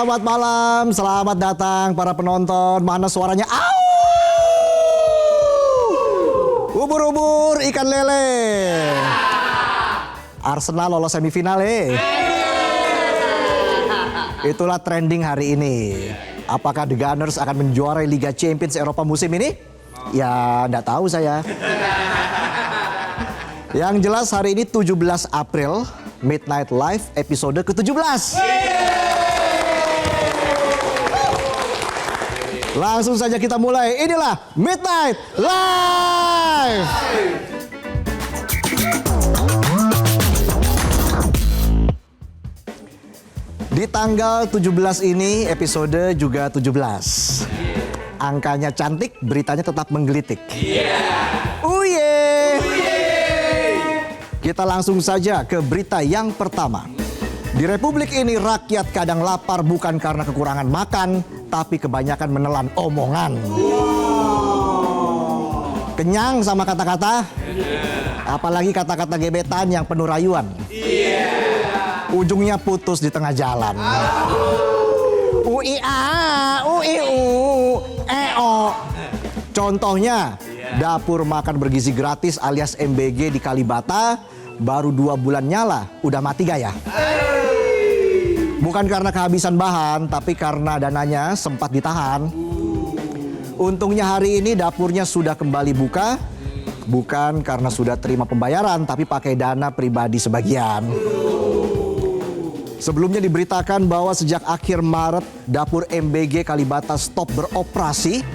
Selamat malam, selamat datang para penonton. Mana suaranya? Au! Ubur-ubur ikan lele. Arsenal lolos semifinal Itulah trending hari ini. Apakah The Gunners akan menjuarai Liga Champions Eropa musim ini? Ya, nggak tahu saya. Yang jelas hari ini 17 April, Midnight Live episode ke-17. Langsung saja kita mulai. Inilah Midnight Live. Di tanggal 17 ini episode juga 17. Angkanya cantik, beritanya tetap menggelitik. Uye. Kita langsung saja ke berita yang pertama. Di Republik ini rakyat kadang lapar bukan karena kekurangan makan, tapi kebanyakan menelan omongan. Kenyang sama kata-kata, apalagi kata-kata gebetan yang penuh rayuan. Ujungnya putus di tengah jalan. Contohnya, dapur makan bergizi gratis alias MBG di Kalibata baru 2 bulan nyala, udah mati gaya. Bukan karena kehabisan bahan, tapi karena dananya sempat ditahan. Untungnya hari ini dapurnya sudah kembali buka. Bukan karena sudah terima pembayaran, tapi pakai dana pribadi sebagian. Sebelumnya diberitakan bahwa sejak akhir Maret, dapur MBG Kalibata stop beroperasi.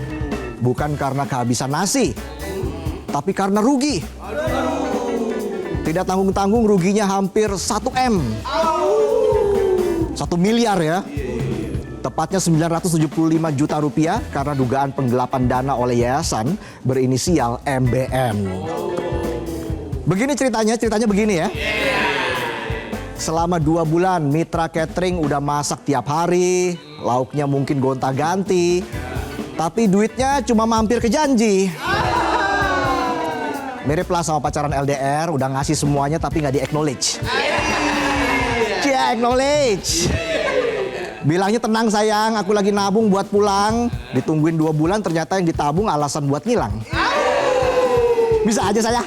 Bukan karena kehabisan nasi, tapi karena rugi. Tidak tanggung-tanggung ruginya hampir 1 M. 1 miliar ya. Tepatnya 975 juta rupiah karena dugaan penggelapan dana oleh yayasan berinisial MBM. Begini ceritanya begini ya. Selama 2 bulan Mitra Catering udah masak tiap hari, lauknya mungkin gonta-ganti, tapi duitnya cuma mampir ke janji. Mirip lah sama pacaran LDR, udah ngasih semuanya tapi nggak di-acknowledge. Acknowledge. Bilangnya tenang sayang, aku lagi nabung buat pulang. Ditungguin 2 bulan ternyata yang ditabung alasan buat ngilang. Bisa aja saya.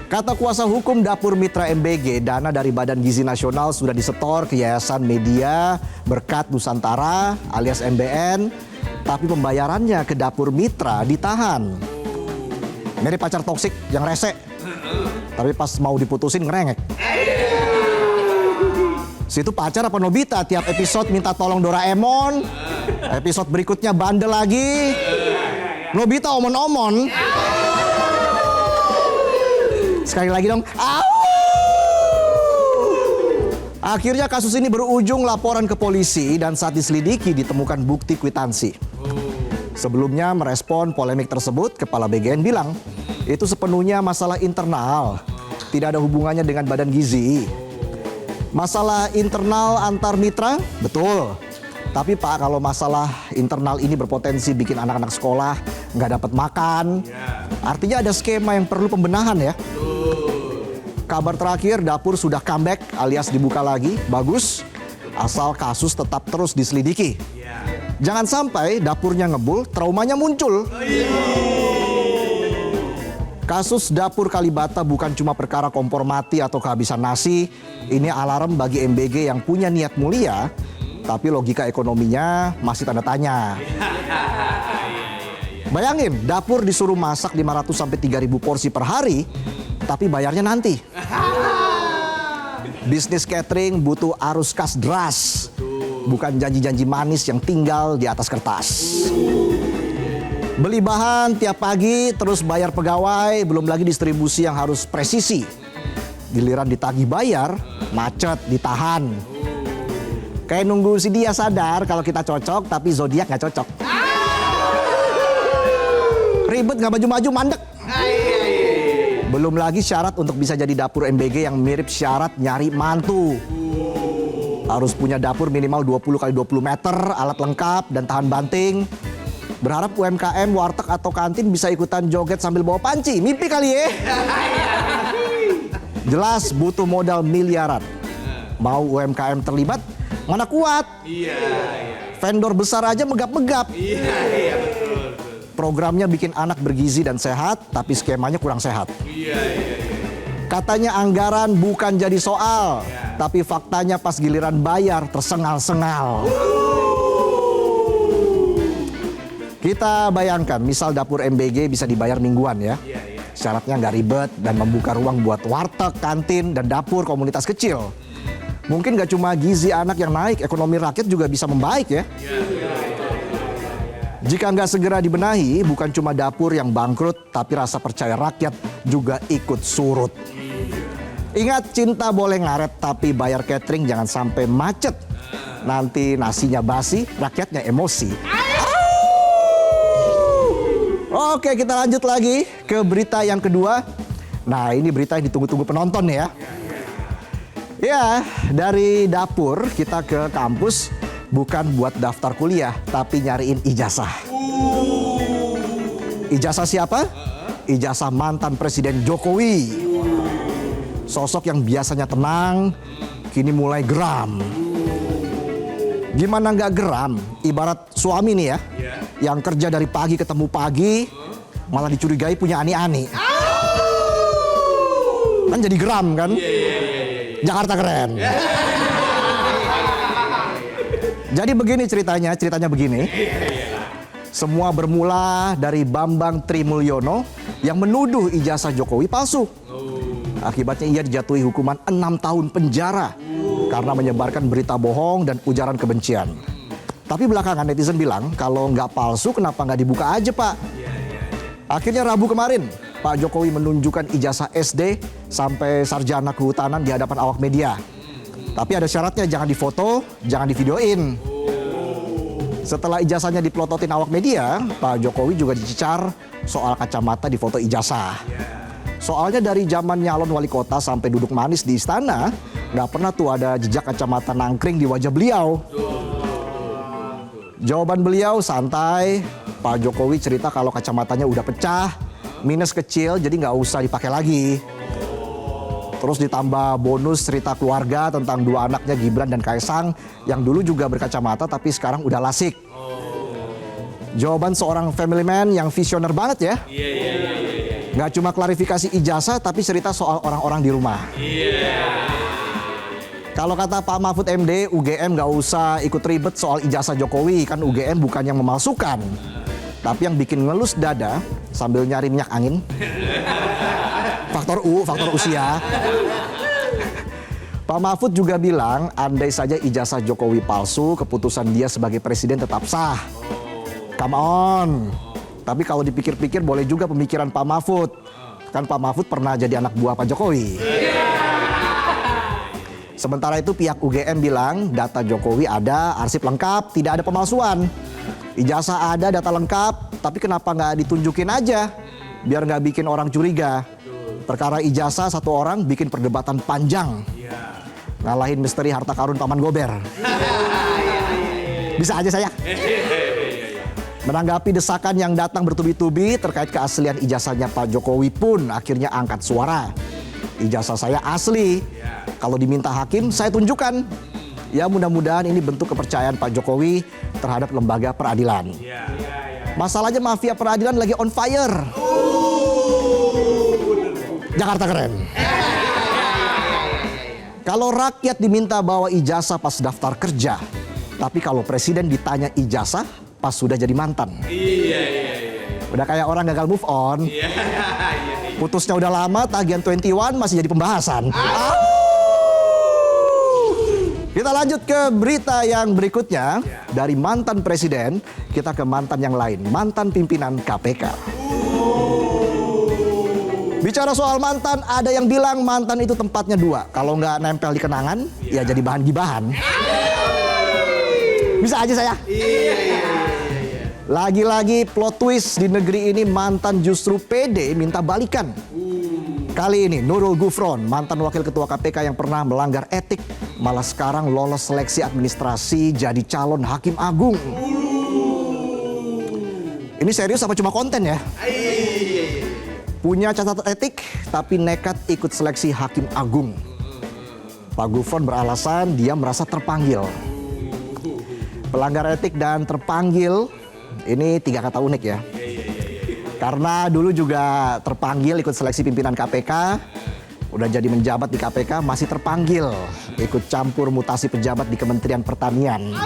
Kata kuasa hukum dapur Mitra MBG, dana dari Badan Gizi Nasional sudah disetor ke Yayasan Media Berkat Nusantara alias MBN. Tapi pembayarannya ke dapur Mitra ditahan. Mirip pacar toksik yang rese. Tapi pas mau diputusin ngerengek. Situ pacar apa Nobita, tiap episode minta tolong Doraemon. Episode berikutnya bandel lagi. Nobita omon-omon. Sekali lagi dong. Au! Akhirnya kasus ini berujung laporan ke polisi dan saat diselidiki ditemukan bukti kwitansi. Sebelumnya merespon polemik tersebut, Kepala BGN bilang itu sepenuhnya masalah internal. Tidak ada hubungannya dengan Badan Gizi. Masalah internal antar mitra, betul. Tapi Pak, kalau masalah internal ini berpotensi bikin anak-anak sekolah nggak dapat makan, artinya ada skema yang perlu pembenahan ya. Kabar terakhir, dapur sudah comeback alias dibuka lagi, bagus. Asal kasus tetap terus diselidiki. Jangan sampai dapurnya ngebul, traumanya muncul. Kasus dapur Kalibata bukan cuma perkara kompor mati atau kehabisan nasi. Ini alarm bagi MBG yang punya niat mulia, tapi logika ekonominya masih tanda tanya. Bayangin, dapur disuruh masak 500-3.000 porsi per hari, tapi bayarnya nanti. Bisnis catering butuh arus kas deras, bukan janji-janji manis yang tinggal di atas kertas. Beli bahan tiap pagi, terus bayar pegawai, belum lagi distribusi yang harus presisi. Giliran ditagih bayar, macet, ditahan. Kayak nunggu si dia sadar kalau kita cocok, tapi zodiak nggak cocok. Ribet, nggak maju-maju, mandek. Belum lagi syarat untuk bisa jadi dapur MBG yang mirip syarat nyari mantu. Harus punya dapur minimal 20 x 20 meter, alat lengkap, dan tahan banting. Berharap UMKM, warteg atau kantin bisa ikutan joget sambil bawa panci. Mimpi kali ya. Jelas butuh modal miliaran. Mau UMKM terlibat, Mana kuat. Vendor besar aja megap-megap. Betul. Programnya bikin anak bergizi dan sehat, tapi skemanya kurang sehat. Katanya anggaran bukan jadi soal, tapi faktanya pas giliran bayar tersengal-sengal. Kita bayangkan, misal dapur MBG bisa dibayar mingguan ya. Syaratnya nggak ribet dan membuka ruang buat warteg, kantin, dan dapur komunitas kecil. Mungkin nggak cuma gizi anak yang naik, ekonomi rakyat juga bisa membaik ya. Jika nggak segera dibenahi, bukan cuma dapur yang bangkrut, tapi rasa percaya rakyat juga ikut surut. Ingat, cinta boleh ngaret, tapi bayar catering jangan sampai macet. Nanti nasinya basi, rakyatnya emosi. Oke, kita lanjut lagi ke berita yang kedua. Nah, ini berita yang ditunggu-tunggu penonton ya. Ya, dari dapur kita ke kampus bukan buat daftar kuliah, tapi nyariin ijazah. Ijazah siapa? Ijazah mantan Presiden Jokowi. Sosok yang biasanya tenang, kini mulai geram. Gimana nggak geram? Ibarat suami nih ya, yang kerja dari pagi ketemu pagi, malah dicurigai punya ani-ani. Kan jadi geram kan? Jakarta keren. Jadi begini ceritanya begini. Semua bermula dari Bambang Trimulyono yang menuduh ijazah Jokowi palsu. Akibatnya ia dijatuhi hukuman 6 tahun penjara karena menyebarkan berita bohong dan ujaran kebencian. Tapi belakangan netizen bilang kalau nggak palsu kenapa nggak dibuka aja Pak. Akhirnya Rabu kemarin Pak Jokowi menunjukkan ijazah SD sampai sarjana kehutanan di hadapan awak media. Tapi ada syaratnya, jangan difoto, jangan divideoin. Setelah ijazahnya dipelototin awak media, Pak Jokowi juga dicecar soal kacamata di foto ijazah. Soalnya dari zaman nyalon wali kota sampai duduk manis di istana, nggak pernah tuh ada jejak kacamata nangkring di wajah beliau. Jawaban beliau santai, Pak Jokowi cerita kalau kacamatanya udah pecah, minus kecil jadi nggak usah dipakai lagi. Terus ditambah bonus cerita keluarga tentang dua anaknya Gibran dan Kaisang yang dulu juga berkacamata tapi sekarang udah lasik. Jawaban seorang family man yang visioner banget ya. Nggak cuma klarifikasi ijazah tapi cerita soal orang-orang di rumah. Kalau kata Pak Mahfud MD, UGM nggak usah ikut ribet soal ijazah Jokowi, kan UGM bukan yang memalsukan. Tapi yang bikin ngelus dada sambil nyari minyak angin. Faktor usia. Pak Mahfud juga bilang andai saja ijazah Jokowi palsu, keputusan dia sebagai presiden tetap sah. Come on. Tapi kalau dipikir-pikir boleh juga pemikiran Pak Mahfud. Kan Pak Mahfud pernah jadi anak buah Pak Jokowi. Sementara itu pihak UGM bilang data Jokowi ada, arsip lengkap, tidak ada pemalsuan. Ijazah ada, data lengkap, tapi kenapa nggak ditunjukin aja? Biar nggak bikin orang curiga. Perkara ijazah satu orang bikin perdebatan panjang. Ngalahin misteri harta karun Paman Gober. Bisa aja saya. Menanggapi desakan yang datang bertubi-tubi terkait keaslian ijazahnya Pak Jokowi pun akhirnya angkat suara. Ijazah saya asli. Kalau diminta hakim, saya tunjukkan. Ya mudah-mudahan ini bentuk kepercayaan Pak Jokowi terhadap lembaga peradilan. Masalahnya mafia peradilan lagi on fire. Jakarta keren. Kalau rakyat diminta bawa ijazah pas daftar kerja, tapi kalau presiden ditanya ijazah pas sudah jadi mantan. Udah kayak orang gagal move on. Putusnya udah lama, tagihan 21 masih jadi pembahasan. Kita lanjut ke berita yang berikutnya. Dari mantan presiden, kita ke mantan yang lain. Mantan pimpinan KPK. Bicara soal mantan, ada yang bilang mantan itu tempatnya dua. Kalau nggak nempel di kenangan, ya jadi bahan gibahan. Bisa aja saya. Lagi-lagi plot twist di negeri ini, mantan justru pede minta balikan. Kali ini Nurul Gufron, mantan wakil ketua KPK yang pernah melanggar etik, malah sekarang lolos seleksi administrasi jadi calon hakim agung. Ini serius apa cuma konten ya? Punya catatan etik tapi nekat ikut seleksi hakim agung. Pak Gufron beralasan dia merasa terpanggil. Pelanggar etik dan terpanggil, ini 3 kata unik ya. Karena dulu juga terpanggil ikut seleksi pimpinan KPK, udah jadi menjabat di KPK, masih terpanggil ikut campur mutasi pejabat di Kementerian Pertanian.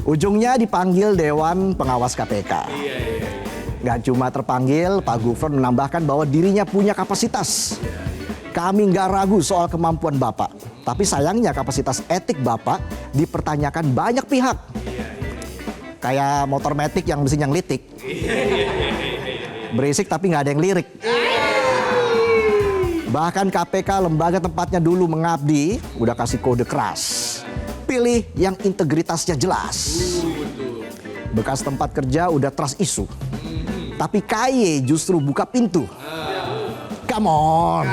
Ujungnya dipanggil Dewan Pengawas KPK. Gak cuma terpanggil, Pak Gufron menambahkan bahwa dirinya punya kapasitas. Kami nggak ragu soal kemampuan Bapak. Tapi sayangnya kapasitas etik Bapak dipertanyakan banyak pihak. Kayak motor metik yang mesinnya ngelitik. Berisik tapi nggak ada yang lirik. Bahkan KPK lembaga tempatnya dulu mengabdi udah kasih kode keras. Pilih yang integritasnya jelas. Bekas tempat kerja udah trust issue. Tapi KY justru buka pintu. Come on.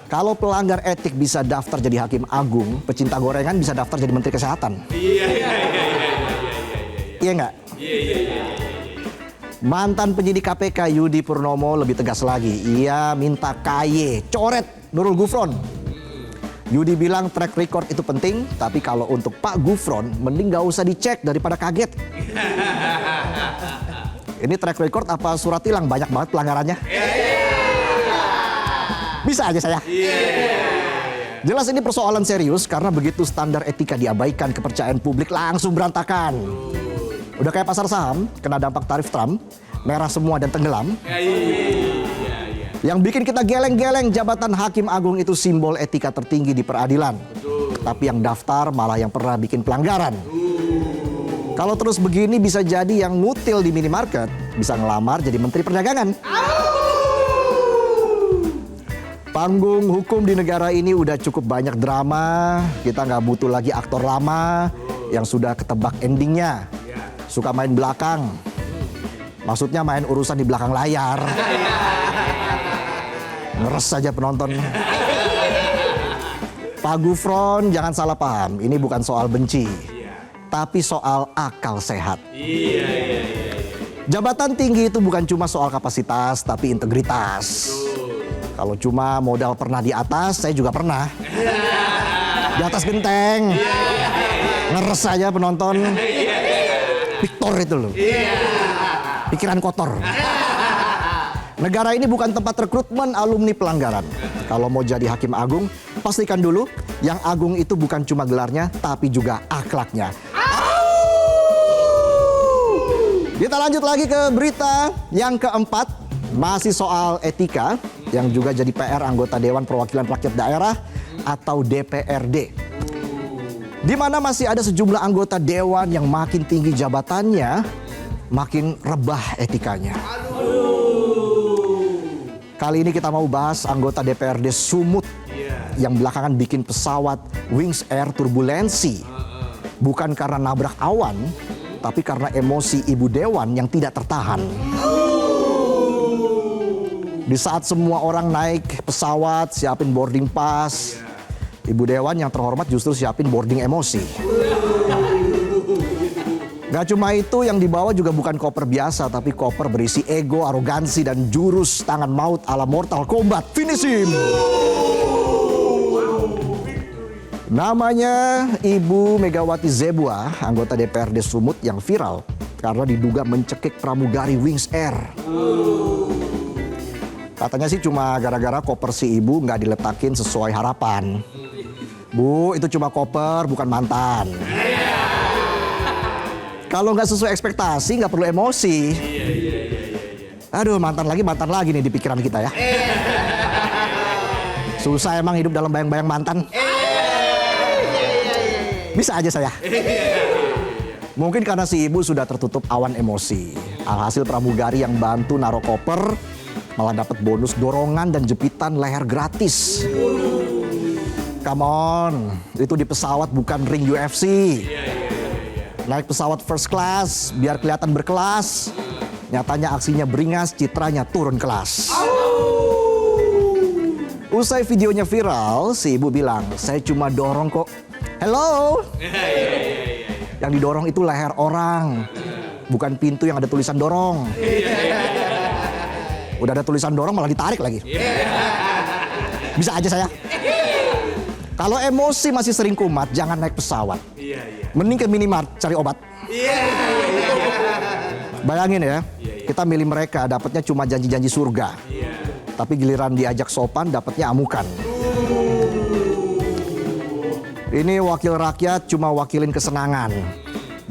Kalau pelanggar etik bisa daftar jadi hakim agung, pecinta gorengan bisa daftar jadi menteri kesehatan. Iya nggak? Mantan penyidik KPK Yudi Purnomo lebih tegas lagi. Ia minta KY coret Nurul Gufron. Yudi bilang track record itu penting, tapi kalau untuk Pak Gufron mending nggak usah dicek daripada kaget. Ini track record apa surat tilang? Banyak banget pelanggarannya. Bisa aja saya. Jelas ini persoalan serius karena begitu standar etika diabaikan, kepercayaan publik langsung berantakan. Udah kayak pasar saham, kena dampak tarif Trump, merah semua dan tenggelam. Yang bikin kita geleng-geleng, jabatan hakim agung itu simbol etika tertinggi di peradilan. Tapi yang daftar malah yang pernah bikin pelanggaran. Kalau terus begini bisa jadi yang ngutil di minimarket bisa ngelamar jadi menteri perdagangan. Panggung hukum di negara ini udah cukup banyak drama. Kita nggak butuh lagi aktor lama yang sudah ketebak endingnya. Suka main belakang. Maksudnya main urusan di belakang layar. Ngeres aja penonton. Pak Gufron jangan salah paham. Ini bukan soal benci. Tapi soal akal sehat. Jabatan tinggi itu bukan cuma soal kapasitas, tapi integritas. Kalau cuma modal pernah di atas, saya juga pernah. Di atas genteng. Ngeres aja penonton. Victor itu loh. Pikiran kotor. Negara ini bukan tempat rekrutmen alumni pelanggaran. Kalau mau jadi hakim agung, pastikan dulu yang agung itu bukan cuma gelarnya, tapi juga akhlaknya. Kita lanjut lagi ke berita yang keempat, masih soal etika yang juga jadi PR anggota Dewan Perwakilan Rakyat Daerah atau DPRD. Di mana masih ada sejumlah anggota dewan yang makin tinggi jabatannya, makin rebah etikanya. Kali ini kita mau bahas anggota DPRD Sumut yang belakangan bikin pesawat Wings Air turbulensi. Bukan karena nabrak awan, tapi karena emosi ibu dewan yang tidak tertahan. Di saat semua orang naik pesawat, siapin boarding pass, ibu dewan yang terhormat justru siapin boarding emosi. Gak cuma itu, yang dibawa juga bukan koper biasa, tapi koper berisi ego, arogansi, dan jurus tangan maut ala Mortal Kombat. Finish him! Namanya Ibu Megawati Zebua, anggota DPRD Sumut yang viral karena diduga mencekik pramugari Wings Air. Katanya sih cuma gara-gara koper si ibu nggak diletakin sesuai harapan. Bu, itu cuma koper, bukan mantan. Kalau nggak sesuai ekspektasi, nggak perlu emosi. Aduh, mantan lagi nih di pikiran kita ya. Susah emang hidup dalam bayang-bayang mantan. Bisa aja saya. Mungkin karena si ibu sudah tertutup awan emosi. Alhasil pramugari yang bantu naruh koper malah dapat bonus dorongan dan jepitan leher gratis. Come on, itu di pesawat bukan ring UFC. Naik pesawat first class biar kelihatan berkelas. Nyatanya aksinya beringas, citranya turun kelas. Usai videonya viral, si ibu bilang, "Saya cuma dorong kok." Hello? Yang didorong itu leher orang, bukan pintu yang ada tulisan dorong. Udah ada tulisan dorong malah ditarik lagi. Bisa aja saya. Kalau emosi masih sering kumat, jangan naik pesawat. Mending ke minimart cari obat. Bayangin ya, kita milih mereka dapatnya cuma janji-janji surga. Tapi giliran diajak sopan dapatnya amukan. Ini wakil rakyat cuma wakilin kesenangan.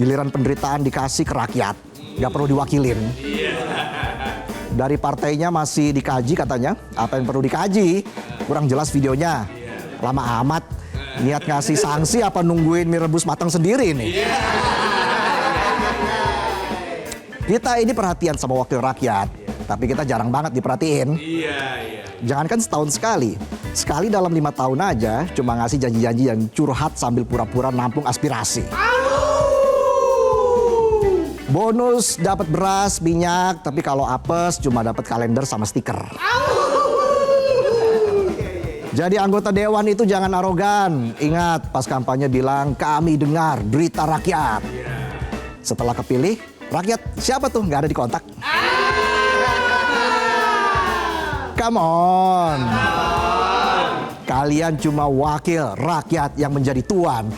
Giliran penderitaan dikasih ke rakyat, nggak perlu diwakilin. Dari partainya masih dikaji katanya, apa yang perlu dikaji? Kurang jelas videonya. Lama amat. Niat ngasih sanksi apa nungguin mie rebus matang sendiri nih? Kita ini perhatian sama wakil rakyat, tapi kita jarang banget diperhatiin. Jangankan setahun sekali. Sekali dalam 5 tahun aja cuma ngasih janji-janji yang curhat sambil pura-pura nampung aspirasi. Bonus dapat beras, minyak, tapi kalau apes cuma dapat kalender sama stiker. Jadi anggota dewan itu jangan arogan. Ingat, pas kampanye bilang kami dengar derita rakyat. Setelah kepilih, rakyat siapa tuh? Nggak ada di kontak. Come on. Kalian cuma wakil rakyat yang menjadi tuan.